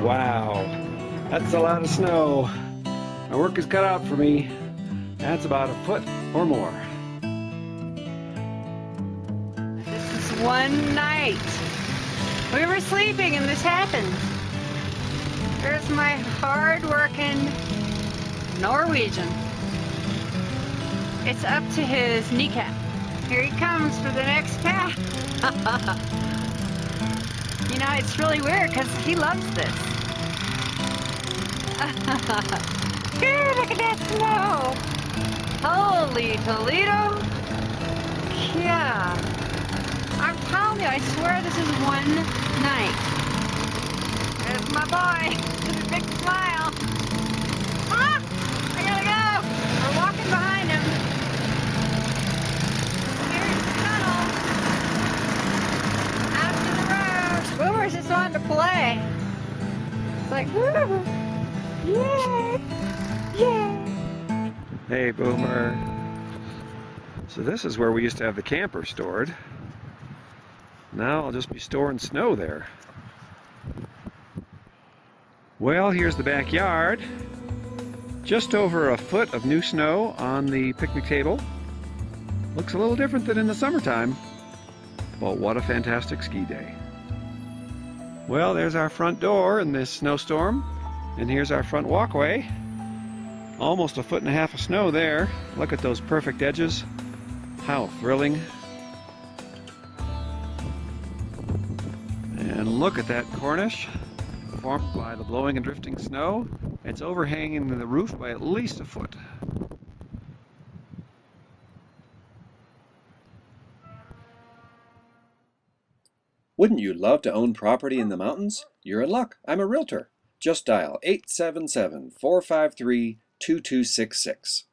Wow, that's a lot of snow. My work is cut out for me. That's about a foot or more. This is one night. We were sleeping and this happened. There's my hard-working Norwegian. It's up to his kneecap. Here he comes for the next pass. You know, it's really weird because he loves this. Here, look at that snow. Holy Toledo. Yeah. I'm telling you, I swear this is one night. There's my boy with a big smile. Ah, I gotta go. We're walking behind him. Here's the tunnel. Out to the road. Boomer's just wanting to play. It's like, woo! Yay! Yay! Hey, Boomer. So this is where we used to have the camper stored. Now I'll just be storing snow there. Well, here's the backyard. Just over a foot of new snow on the picnic table. Looks a little different than in the summertime. But what a fantastic ski day. Well, there's our front door in this snowstorm. And here's our front walkway. Almost a foot and a half of snow there. Look at those perfect edges. How thrilling. And look at that cornice, formed by the blowing and drifting snow. It's overhanging the roof by at least a foot. Wouldn't you love to own property in the mountains? You're in luck. I'm a realtor. Just dial 877-453-2266.